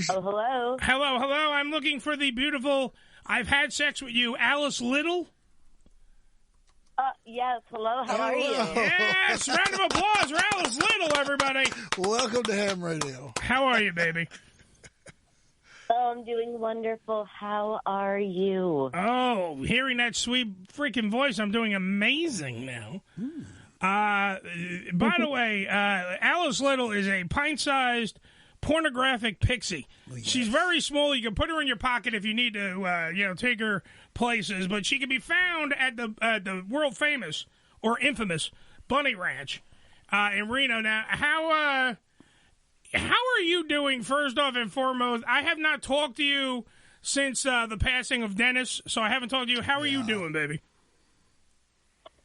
Oh, hello. Hello, hello. I'm looking for the beautiful, I've had sex with you, Alice Little. Yes, hello, how are you? Yes, round of applause for Alice Little, everybody. Welcome to Ham Radio. How are you, baby? Oh, I'm doing wonderful. How are you? Oh, hearing that sweet freaking voice, I'm doing amazing now. By the way, Alice Little is a pint-sized pornographic pixie. Yes. She's very small. You can put her in your pocket if you need to, take her places. But she can be found at the world famous or infamous Bunny Ranch in Reno. Now, how are you doing? First off and foremost, I have not talked to you since the passing of Dennis, so I haven't talked to you. How are you doing, baby?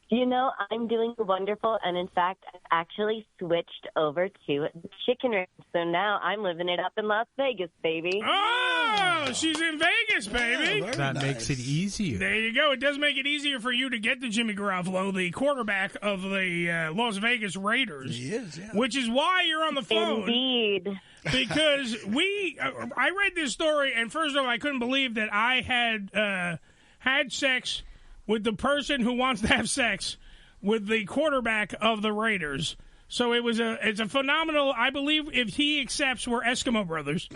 You know, I'm doing wonderful, and in fact, I've actually switched over to the chicken ranch. So now I'm living it up in Las Vegas, baby. Oh, she's in Vegas, baby. Yeah, that makes it easier. There you go. It does make it easier for you to get to Jimmy Garoppolo, the quarterback of the Las Vegas Raiders. He is, yeah. Which is why you're on the phone. Indeed. Because I read this story, and first of all, I couldn't believe that I had sex with the person who wants to have sex with the quarterback of the Raiders. So it's a phenomenal. I believe if he accepts, we're Eskimo brothers.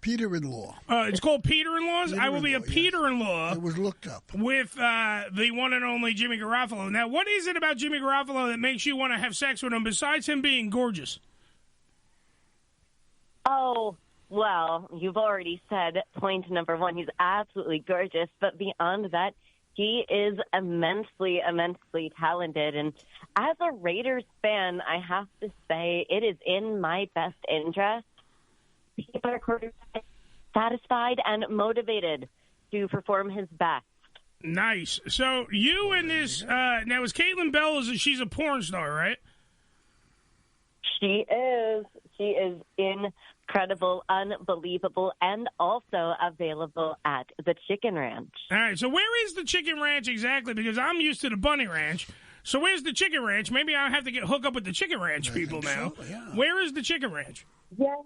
Peter-in-law. It's called Peter-in-laws. I will be a Peter-in-law, Peter-in-law. It was looked up with the one and only Jimmy Garoppolo. Now, what is it about Jimmy Garoppolo that makes you want to have sex with him? Besides him being gorgeous. Oh, well, you've already said point number one. He's absolutely gorgeous. But beyond that, he is immensely, immensely talented. And as a Raiders fan, I have to say it is in my best interest to keep our quarterback satisfied and motivated to perform his best. Nice. So you and this, now is Caitlin Bell, she's a porn star, right? She is. She is incredible, unbelievable, and also available at the Chicken Ranch. All right, so where is the Chicken Ranch exactly? Because I'm used to the Bunny Ranch. So where's the Chicken Ranch? Maybe I'll have to hook up with the Chicken Ranch people now. So, yeah. Where is the Chicken Ranch? Yes.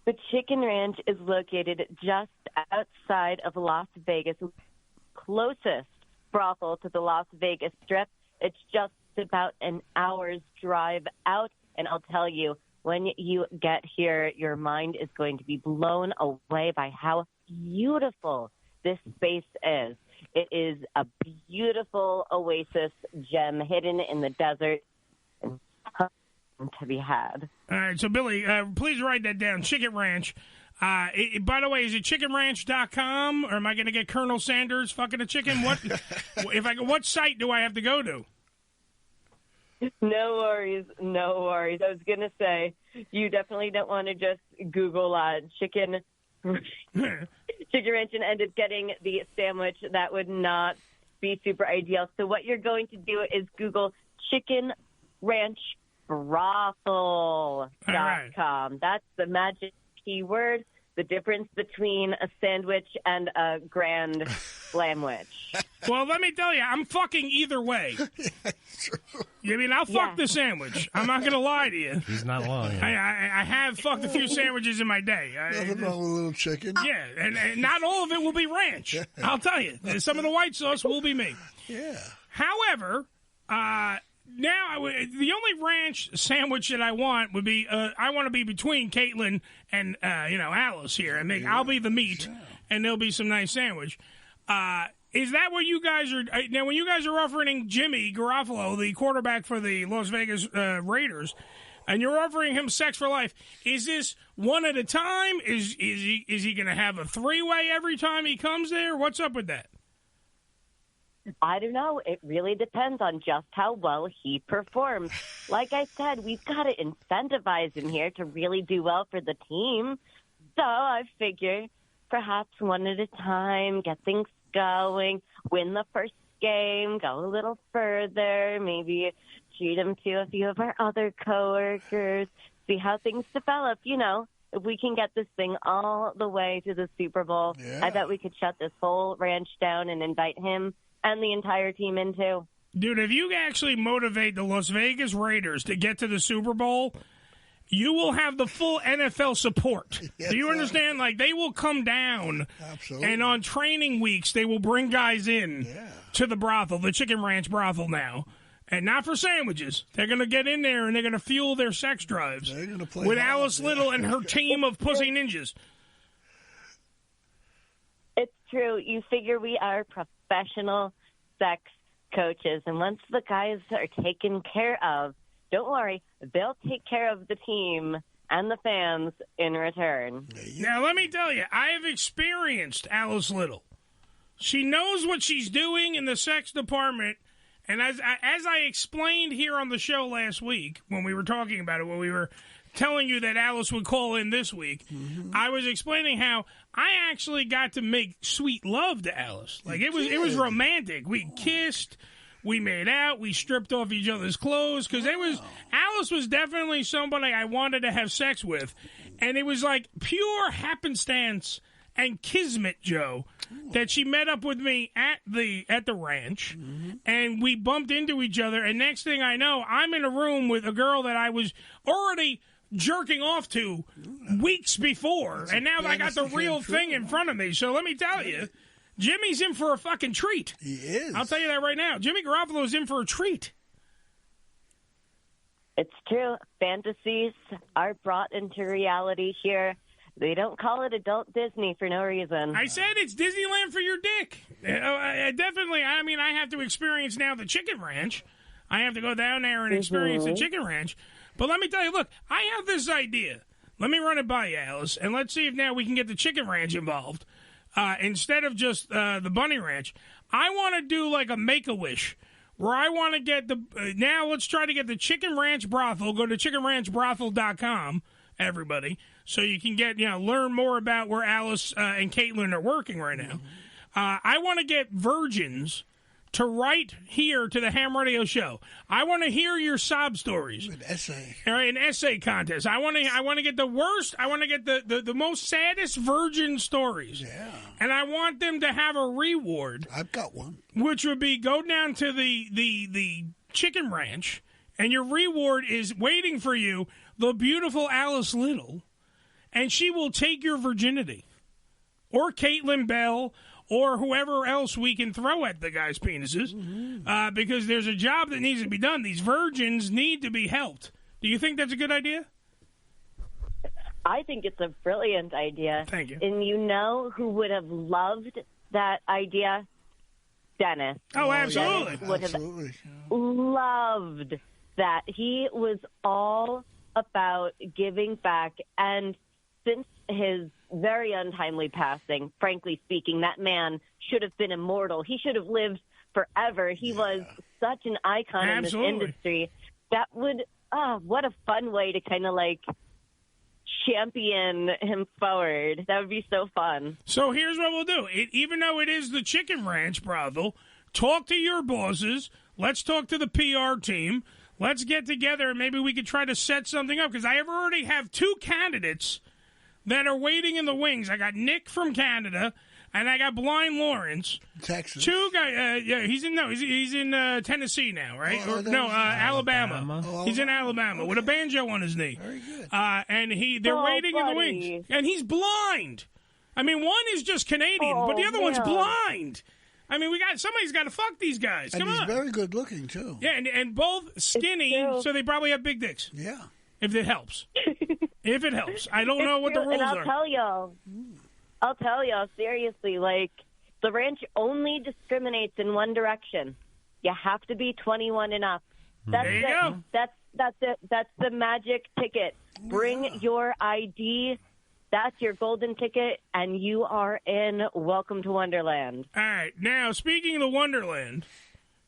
The Chicken Ranch is located just outside of Las Vegas, closest brothel to the Las Vegas Strip. It's just about an hour's drive out, and I'll tell you, when you get here, your mind is going to be blown away by how beautiful this space is. It is a beautiful oasis gem hidden in the desert and to be had. All right, so Billy, please write that down. Chicken Ranch. By the way, is it chickenranch.com, or am I going to get Colonel Sanders fucking a chicken? What site do I have to go to? No worries, no worries. I was going to say, you definitely don't want to just Google chicken ranch and end up getting the sandwich. That would not be super ideal. So what you're going to do is Google Chicken Ranch Brothel.com. Right. That's the magic keyword, the difference between a sandwich and a grand slamwich. Well, let me tell you, I'm fucking either way. You mean I'll fuck the sandwich? I'm not going to lie to you. He's not lying. I have fucked a few sandwiches in my day. Nothing wrong with a little chicken. Yeah, and not all of it will be ranch. I'll tell you. Some of the white sauce will be me. Yeah. However, now the only ranch sandwich that I want would be I want to be between Caitlin and Alice here. I'll be the meat, and there'll be some nice sandwich. Is that what you guys are now? When you guys are offering Jimmy Garoppolo, the quarterback for the Las Vegas Raiders, and you're offering him sex for life, is this one at a time? Is he going to have a three-way every time he comes there? What's up with that? I don't know. It really depends on just how well he performs. Like I said, we've got to incentivize him here to really do well for the team. So I figured perhaps one at a time, get things going, win the first game, go a little further, maybe treat him to a few of our other coworkers, see how things develop. If we can get this thing all the way to the Super Bowl, I bet we could shut this whole ranch down and invite him and the entire team in, too. Dude, if you actually motivate the Las Vegas Raiders to get to the Super Bowl, you will have the full NFL support. Yes, Do you understand? Like, they will come down. Absolutely. And on training weeks, they will bring guys in to the brothel, the Chicken Ranch brothel now. And not for sandwiches. They're going to get in there and they're going to fuel their sex drives They're gonna play with hard, Alice Little and her team of pussy ninjas. It's true. You figure we are professional sex coaches, and once the guys are taken care of, don't worry, they'll take care of the team and the fans in return. Now, let me tell you, I have experienced Alice Little. She knows what she's doing in the sex department. And as I explained here on the show last week, when we were talking about it, when we were telling you that Alice would call in this week, I was explaining how I actually got to make sweet love to Alice. Like, it was romantic. We kissed, we made out, we stripped off each other's clothes, because Alice was definitely somebody I wanted to have sex with. And it was like pure happenstance and kismet, Joe, that she met up with me at the ranch, and we bumped into each other, and next thing I know, I'm in a room with a girl that I was already jerking off to weeks before, and now I got the real thing in front of me. So let me tell you, Jimmy's in for a fucking treat. He is. I'll tell you that right now. Jimmy Garoppolo is in for a treat. It's true. Fantasies are brought into reality here. They don't call it adult Disney for no reason. I said it's Disneyland for your dick. Definitely. I mean, I have to experience now the Chicken Ranch. I have to go down there and experience the Chicken Ranch. But let me tell you, look, I have this idea. Let me run it by you, Alice, and let's see if now we can get the Chicken Ranch involved instead of just the Bunny Ranch. I want to do like a Make-A-Wish, where I want to get the now let's try to get the Chicken Ranch brothel. Go to chickenranchbrothel.com, everybody, so you can get learn more about where Alice and Caitlin are working right now. I want to get virgins to write here to the Ham Radio Show. I want to hear your sob stories. An essay. All right, an essay contest. I want to get the worst. I want to get the most saddest virgin stories. Yeah. And I want them to have a reward. I've got one. Which would be go down to the Chicken Ranch, and your reward is waiting for you, the beautiful Alice Little, and she will take your virginity. Or Caitlin Bell, or whoever else we can throw at the guys' penises, because there's a job that needs to be done. These virgins need to be helped. Do you think that's a good idea? I think it's a brilliant idea. Thank you. And you know who would have loved that idea? Dennis. Oh, absolutely. Dennis would have loved that. He was all about giving back, and since his very untimely passing, frankly speaking, that man should have been immortal. He should have lived forever. He was such an icon in this industry. That would, what a fun way to kind of like champion him forward. That would be so fun. So here's what we'll do. Even though it is the Chicken Ranch brothel, talk to your bosses. Let's talk to the PR team. Let's get together and maybe we could try to set something up, because I already have two candidates that are waiting in the wings. I got Nick from Canada, and I got Blind Lawrence. Texas. Two guys. He's in Tennessee now, right? Alabama. He's in Alabama with a banjo on his knee. Very good. And they're waiting in the wings, and he's blind. I mean, one is just Canadian, but the other one's blind. I mean, somebody's got to fuck these guys. Come on. And he's very good looking too. Yeah, and both skinny, so they probably have big dicks. Yeah. If it helps. If it helps. I don't know what the rules and are. I'll tell y'all, seriously, like, the ranch only discriminates in one direction. You have to be 21 and up. That's there you go. That's it. That's the magic ticket. Bring your ID. That's your golden ticket, and you are in. Welcome to Wonderland. All right. Now, speaking of the Wonderland,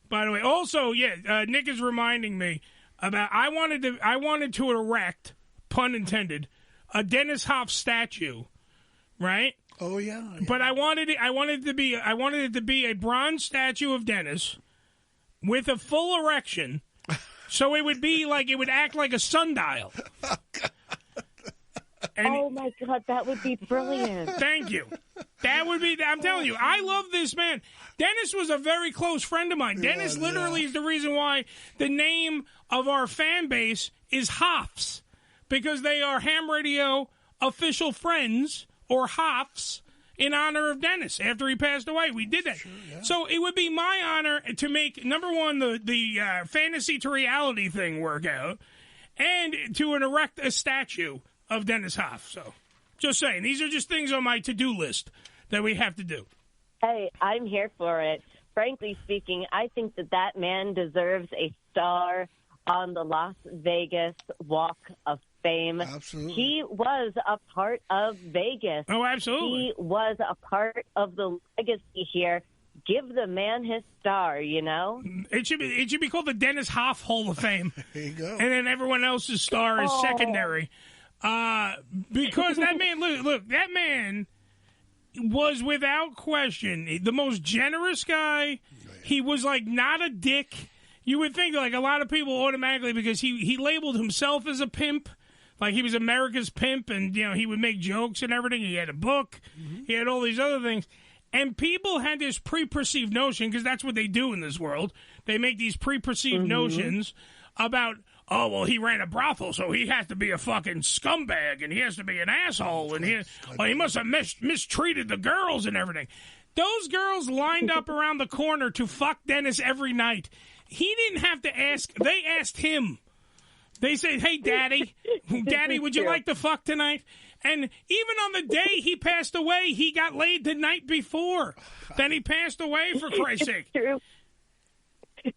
by the way, also, Nick is reminding me about I wanted to erect, pun intended, a Dennis Hoff statue, right? Oh yeah. But I wanted it to be a bronze statue of Dennis with a full erection, so it would act like a sundial. Oh my God, that would be brilliant. Thank you. That would be. I'm telling you, I love this man. Dennis was a very close friend of mine. Dennis literally is the reason why the name of our fan base is Hoffs, because they are ham radio official friends or Hoffs in honor of Dennis after he passed away. We did that. Sure, yeah. So it would be my honor to make, number one, the fantasy to reality thing work out, and to erect a statue of Dennis Hoff. So just saying, these are just things on my to-do list that we have to do. Hey, I'm here for it. Frankly speaking, I think that man deserves a star on the Las Vegas Walk of Fame. Absolutely. He was a part of Vegas. Oh, absolutely. He was a part of the legacy here. Give the man his star, you know? It should be called the Dennis Hoff Hall of Fame. There you go. And then everyone else's star is secondary. Because that man, look, that man was without question the most generous guy. He was like not a dick. You would think like a lot of people automatically, because he labeled himself as a pimp, like he was America's pimp, and he would make jokes and everything. He had a book, he had all these other things, and people had this pre-perceived notion, because that's what they do in this world. They make these pre-perceived notions about, oh, well, he ran a brothel, so he has to be a fucking scumbag, and he has to be an asshole, and he must have mistreated the girls and everything. Those girls lined up around the corner to fuck Dennis every night. He didn't have to ask. They asked him. They said, hey, Daddy, would you like to fuck tonight? And even on the day he passed away, he got laid the night before. Then he passed away, for Christ's sake.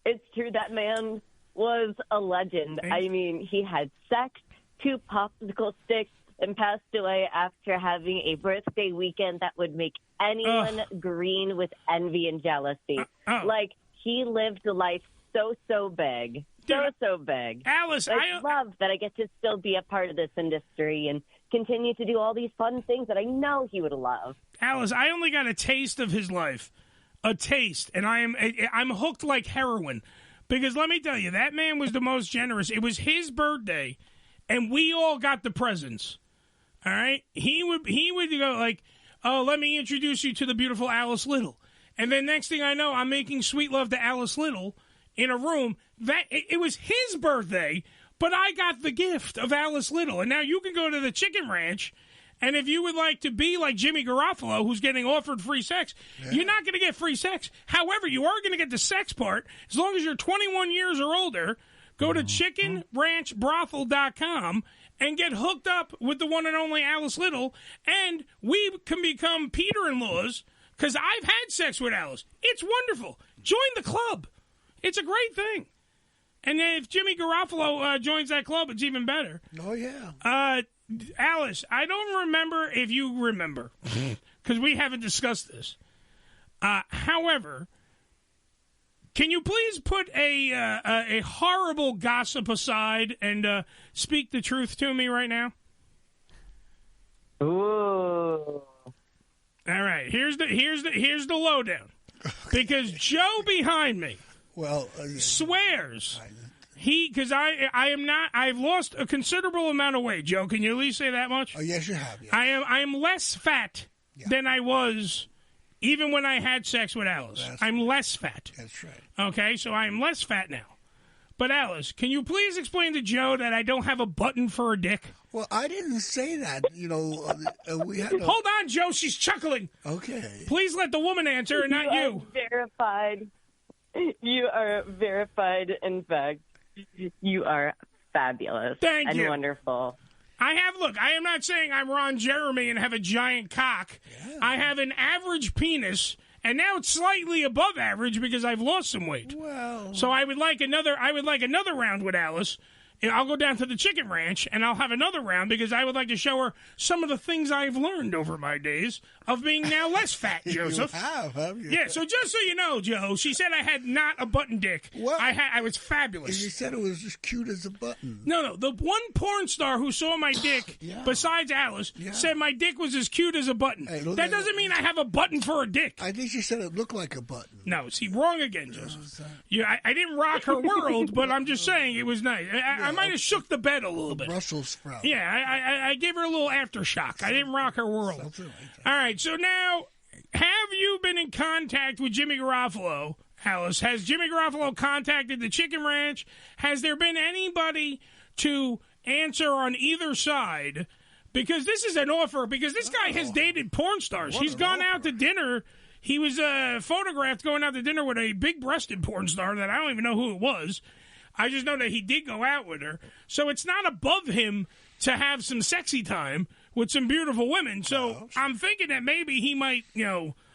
It's true. That man was a legend. I mean, he had sex, 2 popsicle sticks, and passed away after having a birthday weekend that would make anyone green with envy and jealousy. Like, he lived a life so big. So big. Alice, I love that I get to still be a part of this industry and continue to do all these fun things that I know he would love. Alice, I only got a taste of his life. A taste. And I'm hooked like heroin. Because let me tell you, that man was the most generous. It was his birthday, and we all got the presents. All right? He would go like, oh, let me introduce you to the beautiful Alice Little. And then next thing I know, I'm making sweet love to Alice Little in a room. That it was his birthday, but I got the gift of Alice Little. And now you can go to the Chicken Ranch, and if you would like to be like Jimmy Garoppolo, who's getting offered free sex, you're not going to get free sex. However, you are going to get the sex part. As long as you're 21 years or older, go to chickenranchbrothel.com and get hooked up with the one and only Alice Little, and we can become Peter-in-laws, because I've had sex with Alice. It's wonderful. Join the club. It's a great thing. And if Jimmy Garoppolo joins that club, it's even better. Oh, yeah. Alice, I don't remember if you remember, because we haven't discussed this. However, can you please put a horrible gossip aside and speak the truth to me right now? Ooh. All right. Here's the lowdown. Because Joe behind me swears because I am not. I've lost a considerable amount of weight. Joe, can you at least say that much? Oh, yes, you have. Yes. I am less fat than I was even when I had sex with Alice. I'm less fat. That's right. Okay, so I am less fat now. But Alice, can you please explain to Joe that I don't have a button for a dick? Well, I didn't say that. We had. Hold on, Joe. She's chuckling. Okay. Please let the woman answer, and not you. Verified. You are verified. In fact, you are fabulous. Thank you. And wonderful. I am not saying I'm Ron Jeremy and have a giant cock. Yeah. I have an average penis, and now it's slightly above average because I've lost some weight. Well, so I would like another round with Alice. I'll go down to the Chicken Ranch, and I'll have another round because I would like to show her some of the things I've learned over my days of being now less fat, Joseph. You have you? Yeah, so just so you know, Joe, she said I had not a button dick. What? I was fabulous. You said it was as cute as a button. No, the one porn star who saw my dick, besides Alice, said my dick was as cute as a button. Hey, that doesn't mean I have a button for a dick. I think she said it looked like a button. No, see, wrong again, Joseph. I didn't rock her world, but I'm just saying it was nice. I might have shook the bed a little bit. Brussels sprout. Yeah, I gave her a little aftershock. I didn't rock her world. All right, so now, have you been in contact with Jimmy Garoppolo, Alice? Has Jimmy Garoppolo contacted the Chicken Ranch? Has there been anybody to answer on either side, because this is an offer, because this guy has dated porn stars. He's gone out to dinner. He was photographed going out to dinner with a big-breasted porn star that I don't even know who it was. I just know that he did go out with her. So it's not above him to have some sexy time with some beautiful women. So I'm thinking that maybe he might,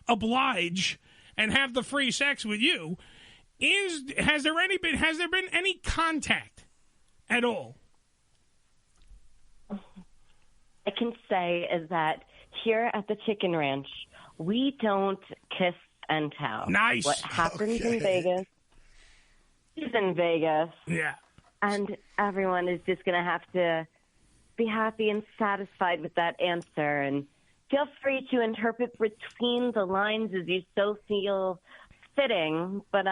oblige and have the free sex with you. Has there been any contact at all? I can say is that here at the Chicken Ranch, we don't kiss and tell. Nice. What happens in Vegas is in Vegas. Yeah. And everyone is just going to have to be happy and satisfied with that answer. And feel free to interpret between the lines as you so feel fitting. But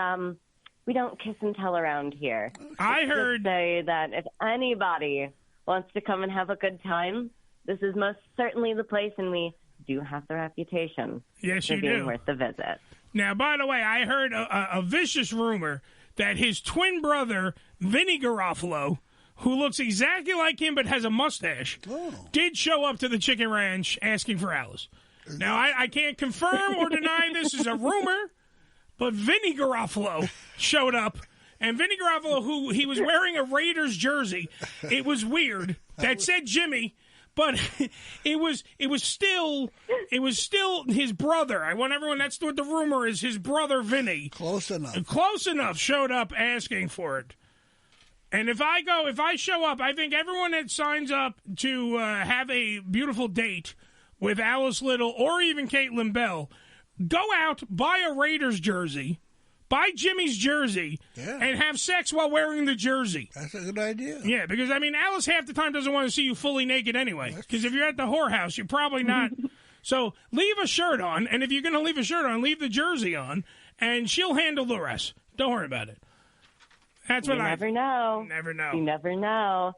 we don't kiss and tell around here. I heard say that if anybody wants to come and have a good time, this is most certainly the place, and we do have the reputation for being worth the visit. Now, by the way, I heard a vicious rumor that his twin brother, Vinny Garoppolo, who looks exactly like him but has a mustache, did show up to the Chicken Ranch asking for Alice. Now, I can't confirm or deny this is a rumor, but Vinny Garoppolo showed up. And Vinny Garoppolo, he was wearing a Raiders jersey. It was weird. That said Jimmy. But it was still his brother. I want everyone. That's what the rumor is. His brother Vinny. Close enough. Showed up asking for it. And if I show up, I think everyone that signs up to have a beautiful date with Alice Little or even Caitlin Bell, go out, buy a Raiders jersey. Buy Jimmy's jersey and have sex while wearing the jersey. That's a good idea. Yeah, because, Alice half the time doesn't want to see you fully naked anyway. Because if you're at the whorehouse, you're probably not. So leave a shirt on, and if you're going to leave a shirt on, leave the jersey on, and she'll handle the rest. Don't worry about it. That's what You never know. You never know.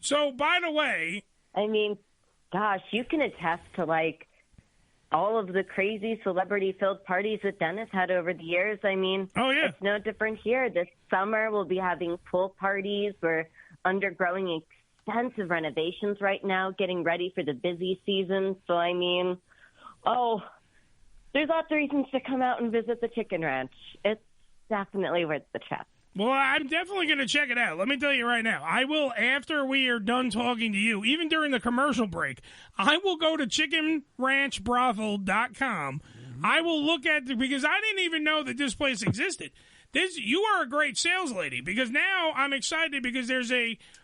So, by the way... gosh, you can attest to, all of the crazy celebrity-filled parties that Dennis had over the years. It's no different here. This summer we'll be having pool parties. We're undergoing extensive renovations right now, getting ready for the busy season. So, there's lots of reasons to come out and visit the Chicken Ranch. It's definitely worth the trip. Well, I'm definitely going to check it out. Let me tell you right now. I will, after we are done talking to you, even during the commercial break, I will go to chickenranchbrothel.com. I will look at because I didn't even know that this place existed. You are a great sales lady, because now I'm excited because there's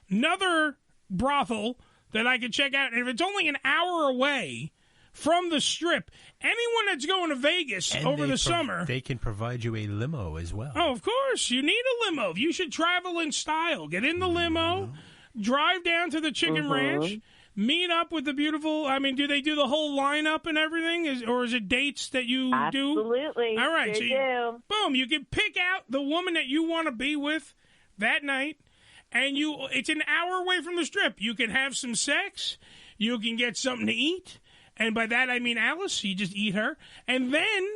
another brothel that I can check out. And if it's only an hour away from the Strip, anyone that's going to Vegas over the summer... They can provide you a limo as well. Oh, of course. You need a limo. You should travel in style. Get in the limo, drive down to the Chicken Ranch, meet up with the beautiful... do they do the whole lineup and everything? Or is it dates that you do? Absolutely. All right. Boom. You can pick out the woman that you want to be with that night, and it's an hour away from the Strip. You can have some sex. You can get something to eat. And by that, I mean Alice. You just eat her. And then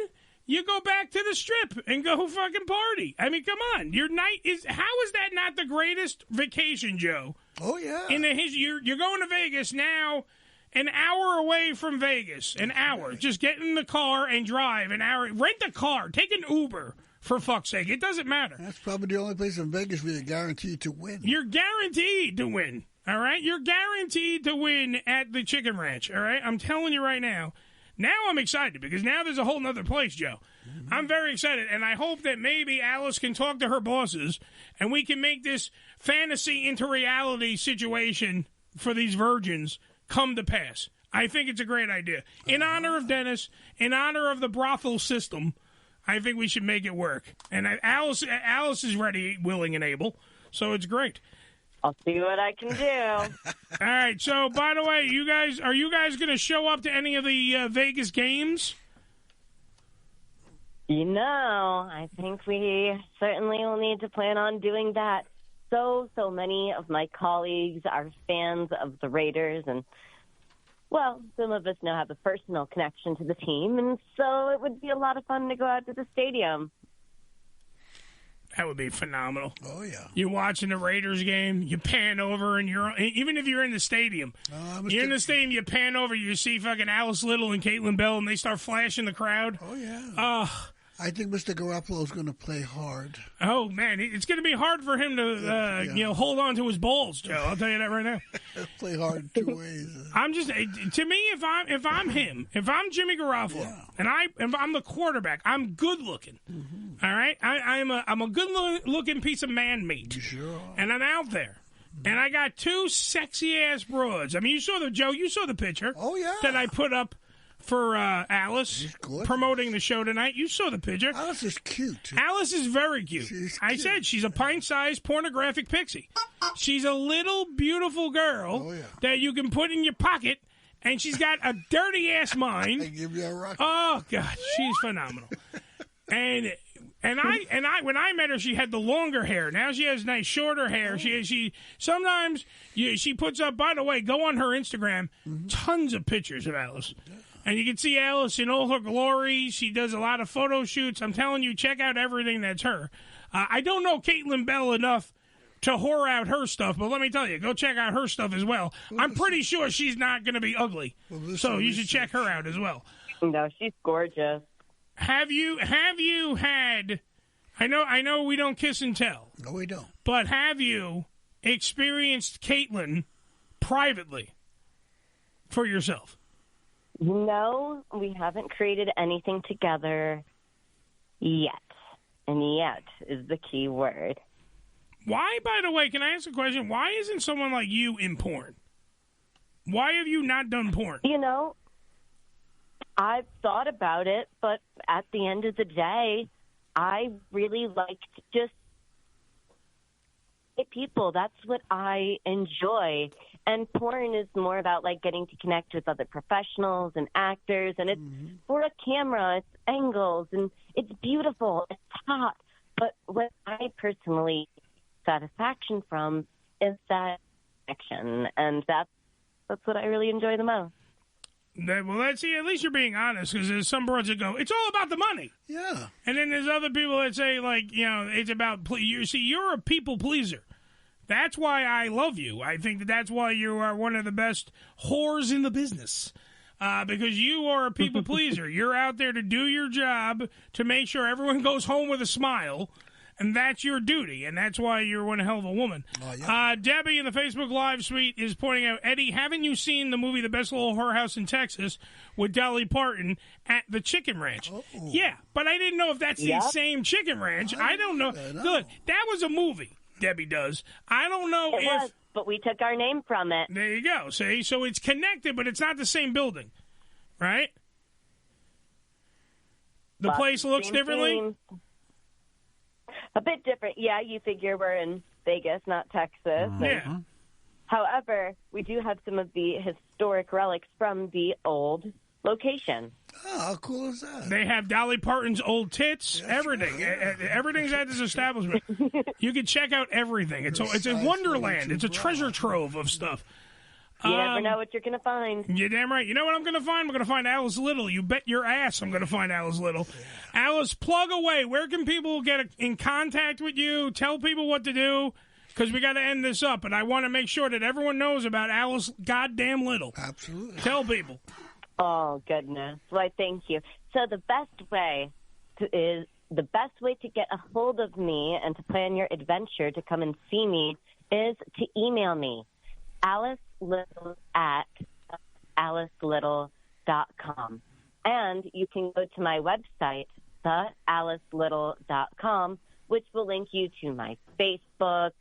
you go back to the Strip and go fucking party. Come on. Your night is... How is that not the greatest vacation, Joe? Oh, yeah. You're going to Vegas now, an hour away from Vegas. An hour. Right. Just get in the car and drive an hour. Rent a car. Take an Uber, for fuck's sake. It doesn't matter. That's probably the only place in Vegas where you're guaranteed to win. You're guaranteed to win. All right? You're guaranteed to win at the Chicken Ranch, all right? I'm telling you right now. Now I'm excited because now there's a whole nother place, Joe. I'm very excited, and I hope that maybe Alice can talk to her bosses and we can make this fantasy into reality situation for these virgins come to pass. I think it's a great idea. In honor of Dennis, in honor of the brothel system, I think we should make it work. And Alice is ready, willing, and able, so it's great. I'll see what I can do. All right. So, by the way, are you guys going to show up to any of the Vegas games? I think we certainly will need to plan on doing that. So many of my colleagues are fans of the Raiders, and, some of us now have a personal connection to the team, and so it would be a lot of fun to go out to the stadium. That would be phenomenal. Oh, yeah. You're watching the Raiders game, you pan over, and even if you're in the stadium, you're in the stadium, you pan over, you see fucking Alice Little and Caitlin Bell, and they start flashing the crowd. Oh, yeah. I think Mr. Garoppolo is going to play hard. Oh, man. It's going to be hard for him to hold on to his balls, Joe. I'll tell you that right now. Play hard 2 ways. I'm just, to me, if I'm him, if I'm Jimmy Garoppolo, and if I'm the quarterback, I'm good looking. Mm-hmm. All right? I'm a good looking piece of man meat. You sure are. And I'm out there. And I got 2 sexy ass broads. I mean, you saw the picture. Oh, yeah. That I put up for Alice promoting the show tonight. You saw the picture. Alice is cute. Alice is very cute. I said she's a pint-sized pornographic pixie. She's a little beautiful girl that you can put in your pocket, and she's got a dirty-ass mind. I give you a rocket. Oh, God, she's phenomenal. And I when I met her, she had the longer hair. Now she has nice shorter hair. She sometimes she puts up. By the way, go on her Instagram. Tons of pictures of Alice. And you can see Alice in all her glory. She does a lot of photo shoots. I'm telling you, check out everything that's her. I don't know Caitlin Bell enough to whore out her stuff, but let me tell you, go check out her stuff as well. I'm pretty sure she's not going to be ugly, so you should check her out as well. No, she's gorgeous. Have you had? I know we don't kiss and tell. No, we don't. But have you experienced Caitlin privately for yourself? No, we haven't created anything together yet. And yet is the key word. Why, by the way, can I ask a question? Why isn't someone like you in porn? Why have you not done porn? You know, I've thought about it, but at the end of the day, I really like to just people. That's what I enjoy. And porn is more about like getting to connect with other professionals and actors. And it's for a camera, it's angles, and it's beautiful, it's hot. But what I personally satisfaction from is that action, and that's what I really enjoy the most. Well, let's see. At least you're being honest, because there's some broads that go, "It's all about the money." Yeah. And then there's other people that say, like, it's about. You see, you're a people pleaser. That's why I love you. I think that's why you are one of the best whores in the business. Because you are a people pleaser. You're out there to do your job, to make sure everyone goes home with a smile. And that's your duty, and that's why you're one hell of a woman. Oh, yeah. Debbie in the Facebook Live suite is pointing out, Eddie, haven't you seen the movie The Best Little Whorehouse in Texas with Dolly Parton at the Chicken Ranch? Oh. Yeah, but I didn't know if that's the same Chicken Ranch. I don't know. Look, that was a movie, Debbie does. I don't know it was, but we took our name from it. There you go. See? So it's connected, but it's not the same building, right? The place looks differently? Theme. A bit different. Yeah, you figure we're in Vegas, not Texas. Yeah. However, we do have some of the historic relics from the old location. Oh, how cool is that? They have Dolly Parton's old tits, everything. Everything's at this establishment. You can check out everything. It's a wonderland. It's a treasure trove of stuff. You never know what you're going to find. You're damn right. You know what I'm going to find? I'm going to find Alice Little. You bet your ass I'm going to find Alice Little. Alice, plug away. Where can people get in contact with you? Tell people what to do, because we got to end this up. And I want to make sure that everyone knows about Alice goddamn Little. Absolutely. Tell people. Oh, goodness. Why, thank you. So the best way to get a hold of me and to plan your adventure to come and see me is to email me. AliceLittle at AliceLittle.com. And you can go to my website, thealicelittle.com, which will link you to my Facebook,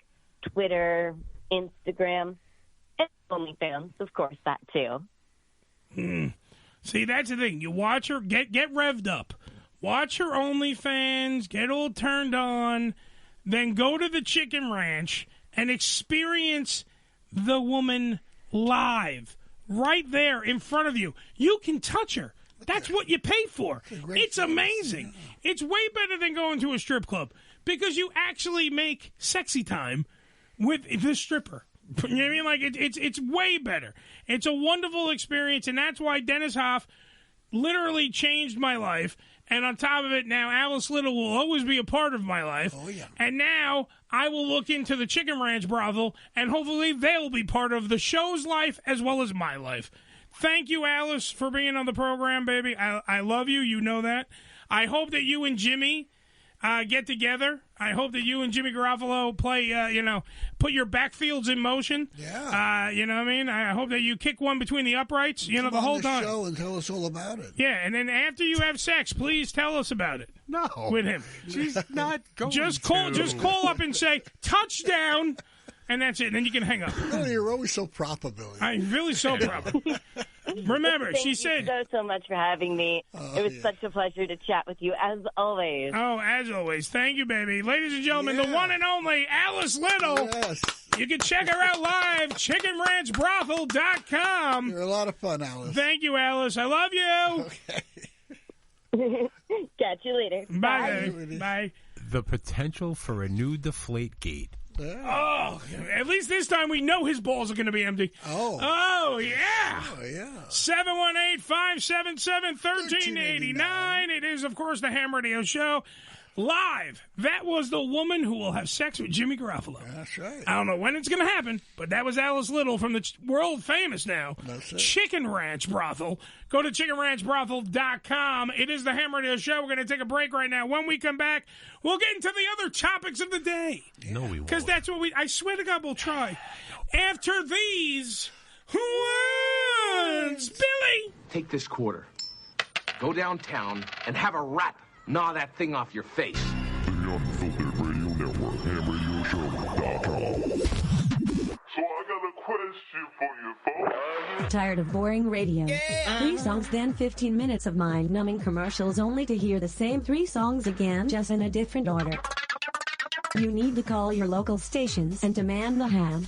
Twitter, Instagram, and OnlyFans, of course, that too. See, that's the thing. You watch her, get revved up. Watch her OnlyFans, get all turned on, then go to the Chicken Ranch and experience the woman live, right there in front of you. You can touch her. That's what you pay for. It's amazing. It's way better than going to a strip club, because you actually make sexy time with the stripper. You know what I mean? Like, it's way better. It's a wonderful experience, and that's why Dennis Hoff literally changed my life. And on top of it, now Alice Little will always be a part of my life. Oh, yeah. And now I will look into the Chicken Ranch brothel, and hopefully they'll be part of the show's life as well as my life. Thank you, Alice, for being on the program, baby. I love you. You know that. I hope that you and Jimmy get together. I hope that you and Jimmy Garoppolo play, put your backfields in motion. Yeah. You know what I mean? I hope that you kick one between the uprights, Come the whole on the time. show and tell us all about it. Yeah, and then after you have sex, please tell us about it. No. With him. She's not going Just call up and say, touchdown, and that's it. And then you can hang up. Oh, you're always so proper, Billy. I'm really so proper. Remember, she said... Thank you so much for having me. It was such a pleasure to chat with you, as always. Oh, as always. Thank you, baby. Ladies and gentlemen, the one and only Alice Little. Yes. You can check her out live, chickenranchbrothel.com. You're a lot of fun, Alice. Thank you, Alice. I love you. Okay. Catch you later. Bye. Bye. The potential for a new deflate gate. Oh, at least this time we know his balls are going to be empty. Oh, yeah. Oh, yeah. 718-577-1389. It is, of course, the Ham Radio Show. Live. That was the woman who will have sex with Jimmy Garoppolo. That's right. I don't know when it's going to happen, but that was Alice Little from the world famous now Chicken Ranch Brothel. Go to chickenranchbrothel.com. It is the Ham Radio Show. We're going to take a break right now. When we come back, we'll get into the other topics of the day. No, we won't. Because that's what I swear to God, we'll try. After these words, Billy. Take this quarter. Go downtown and have a rat gnaw that thing off your face. The Unfiltered Radio Network, hamradioshow.com. So I got a question for you, folks. Tired of boring radio? Yeah. 3 songs, then 15 minutes of mind-numbing commercials only to hear the same 3 songs again, just in a different order. You need to call your local stations and demand the ham.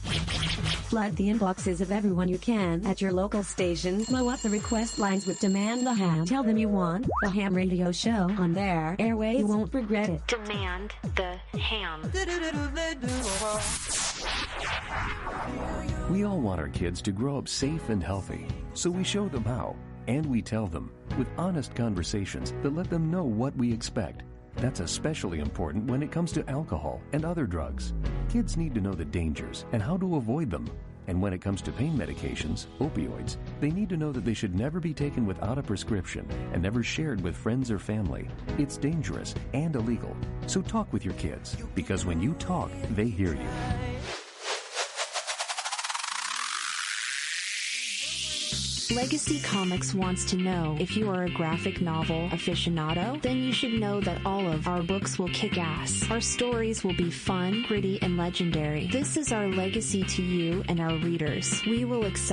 Flood the inboxes of everyone you can at your local stations. Blow up the request lines with Demand the Ham. Tell them you want the Ham Radio Show on their airways. You won't regret it. Demand the ham. We all want our kids to grow up safe and healthy, so we show them how, and we tell them with honest conversations that let them know what we expect. That's especially important when it comes to alcohol and other drugs. Kids need to know the dangers and how to avoid them. And when it comes to pain medications, opioids, they need to know that they should never be taken without a prescription and never shared with friends or family. It's dangerous and illegal. So talk with your kids, because when you talk, they hear you. Legacy Comics wants to know if you are a graphic novel aficionado, then you should know that all of our books will kick ass. Our stories will be fun, gritty, and legendary. This is our legacy to you and our readers. We will accept